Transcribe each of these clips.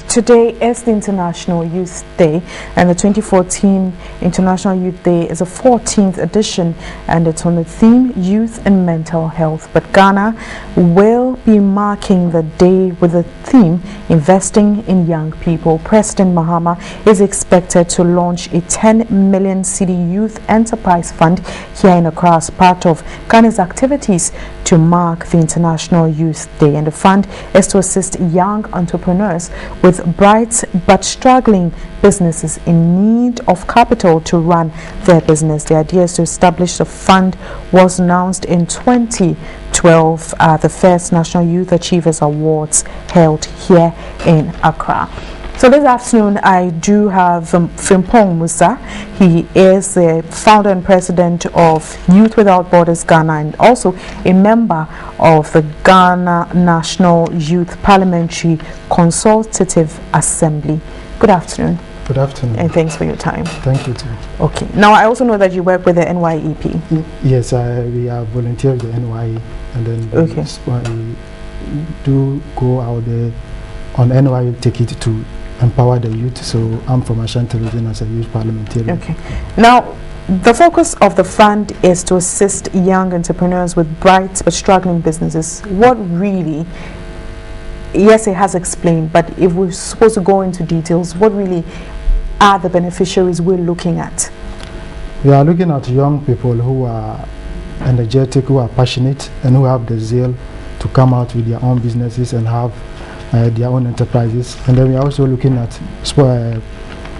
Today is the International Youth Day, and the 2014 International Youth Day is a 14th edition, and it's on the theme Youth and Mental Health. But Ghana will be marking the day with the theme Investing in Young People. President Mahama is expected to launch a 10 million cedi youth enterprise fund here in Accra as part of Ghana's activities to mark the International Youth Day, and the fund is to assist young entrepreneurs with bright but struggling businesses in need of capital to run their business. The idea is to establish the fund was announced in 2012 at the first National Youth Achievers Awards held here in Accra. So this afternoon I do have Frimpong Musa. He is the founder and president of Youth Without Borders Ghana and also a member of the Ghana National Youth Parliamentary Consultative Assembly. Good afternoon. Good afternoon. And thanks for your time. Thank you too. Okay. Now I also know that you work with the NYEP. Yes, we are volunteers with the NYE, and then we do go out there on NYE, take it to empower the youth. So I'm from Ashanti region as a youth parliamentarian. Okay. Now the focus of the fund is to assist young entrepreneurs with bright but struggling businesses. What really, yes, it has explained, but if we're supposed to go into details, what really are the beneficiaries we're looking at? We are looking at young people who are energetic, who are passionate, and who have the zeal to come out with their own businesses and have their own enterprises. And then we are also looking at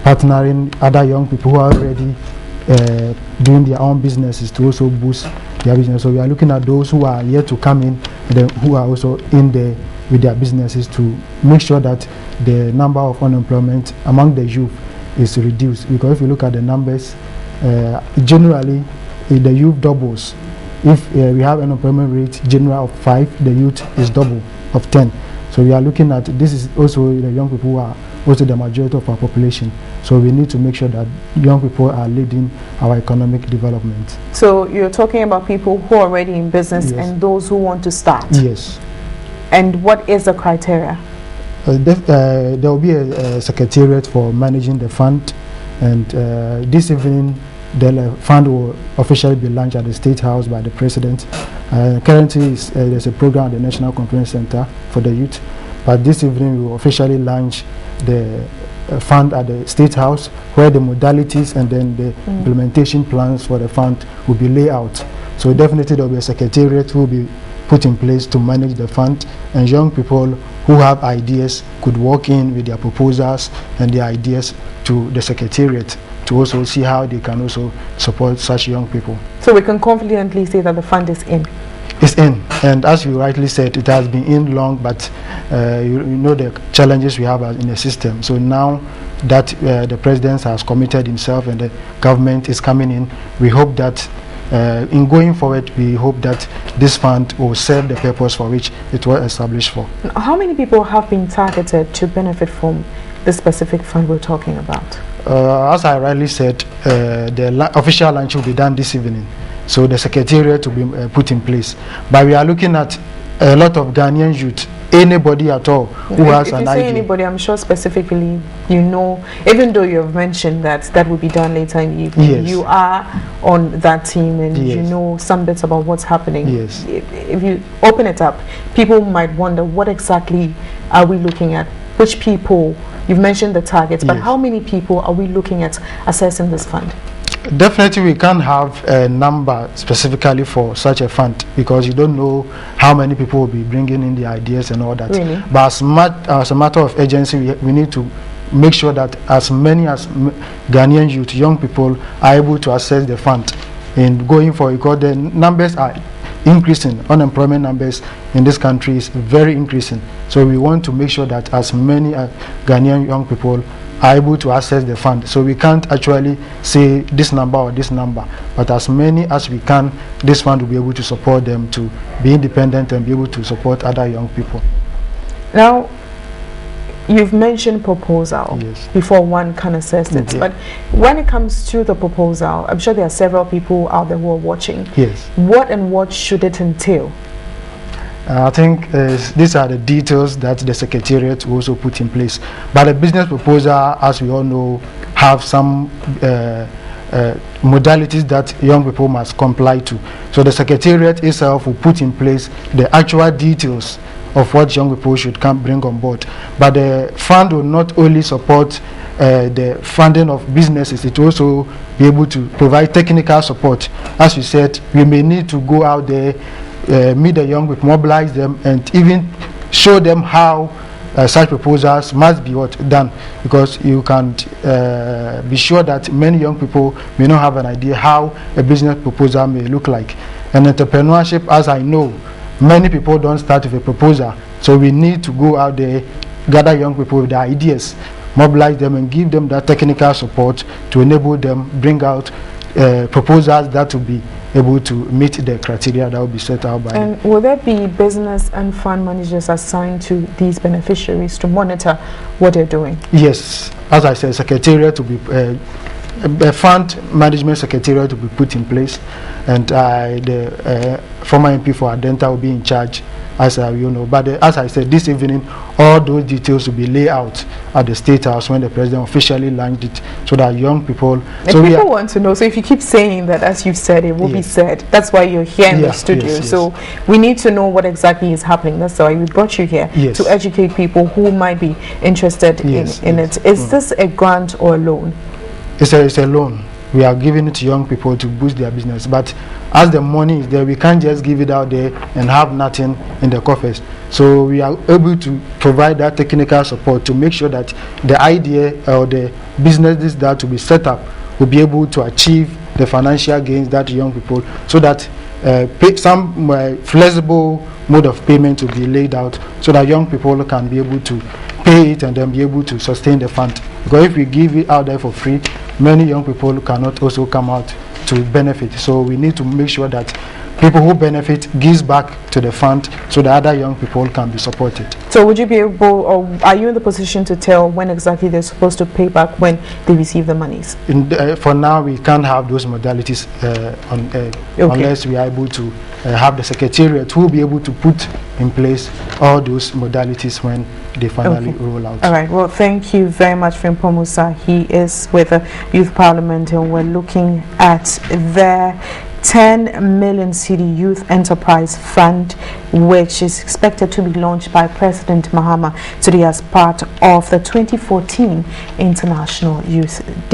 partnering other young people who are already doing their own businesses to also boost their business. So we are looking at those who are yet to come in and then who are also in there with their businesses to make sure that the number of unemployment among the youth is reduced. Because if you look at the numbers, generally the youth doubles. If we have an unemployment rate general of 5, the youth is double of 10. So we are looking at, this is also the young people who are also the majority of our population. So we need to make sure that young people are leading our economic development. So you're talking about people who are already in business, yes, and those who want to start? Yes. And what is the criteria? There will be a secretariat for managing the fund, and this evening the fund will officially be launched at the State House by the President. Currently there's a program at the National Conference Center for the youth, but this evening we will officially launch the fund at the State House, where the modalities and then the implementation plans for the fund will be laid out. So definitely there will be a secretariat who will be put in place to manage the fund, and young people who have ideas could walk in with their proposals and their ideas to the secretariat to also see how they can also support such young people. So we can confidently say that the fund is in? It's in, and as you rightly said, it has been in long, but you know the challenges we have in the system. So now that the President has committed himself and the government is coming in, we hope that in going forward, we hope that this fund will serve the purpose for which it was established for. How many people have been targeted to benefit from the specific fund we're talking about? As I rightly said, the official launch will be done this evening, so the secretariat will be put in place. But we are looking at a lot of Ghanaian youth, anybody at all who has an idea. If you say anybody, I'm sure specifically, you know, even though you have mentioned that that will be done later in the evening, yes, you are on that team and yes, you know some bits about what's happening. Yes. If you open it up, people might wonder, what exactly are we looking at? Which people? You've mentioned the targets, but yes, how many people are we looking at assessing this fund? Definitely we can't have a number specifically for such a fund, because you don't know how many people will be bringing in the ideas and all that. Really? But as a matter of urgency, we need to make sure that as many as Ghanaian youth, young people, are able to access the fund in going for it, because the numbers are increasing. Unemployment numbers in this country is very increasing. So we want to make sure that as many Ghanaian young people are able to access the fund. So we can't actually say this number or this number, but as many as we can, this fund will be able to support them to be independent and be able to support other young people. Now, you've mentioned proposal, yes, before one can assess it, yeah, but when it comes to the proposal, I'm sure there are several people out there who are watching. Yes. What and what should it entail? I think these are the details that the Secretariat will also put in place. But the business proposal, as we all know, have some modalities that young people must comply to. So the Secretariat itself will put in place the actual details of what young people should bring on board. But the fund will not only support the funding of businesses, it will also be able to provide technical support. As you said, we may need to go out there, meet the young people, mobilize them, and even show them how such proposals must be done, because you can be sure that many young people may not have an idea how a business proposal may look like. And entrepreneurship, as I know, many people don't start with a proposal, so we need to go out there, gather young people with their ideas, mobilize them, and give them that technical support to enable them bring out proposals that will be able to meet the criteria that will be set out by. And will there be business and fund managers assigned to these beneficiaries to monitor what they're doing? Yes, as I said, secretariat to be a fund management secretariat to be put in place, and the former MP for Adenta will be in charge, as you know. But as I said, this evening, all those details will be laid out at the State House when the President officially launched it, so that young people... So people want to know, so if you keep saying that, as you've said, it will be said. That's why you're here in the studio. Yes. So we need to know what exactly is happening. That's why we brought you here, to educate people who might be interested in it. Is this a grant or a loan? It's a loan. We are giving it to young people to boost their business. But as the money is there, we can't just give it out there and have nothing in the coffers. So we are able to provide that technical support to make sure that the idea or the businesses that will be set up will be able to achieve the financial gains that young people, so that some flexible mode of payment will be laid out, so that young people can be able to pay it and then be able to sustain the fund. Because if we give it out there for free, many young people cannot also come out to benefit. So we need to make sure that people who benefit gives back to the fund, so that other young people can be supported. So would you be able, or are you in the position to tell when exactly they're supposed to pay back when they receive the monies? For now, we can't have those modalities unless we are able to have the Secretariat who will be able to put in place all those modalities when they finally roll out. All right. Well, thank you very much, Frimpong Musa. He is with the Youth Parliament, and we're looking at their 10 million cedi Youth Enterprise Fund, which is expected to be launched by President Mahama today as part of the 2014 International Youth Day.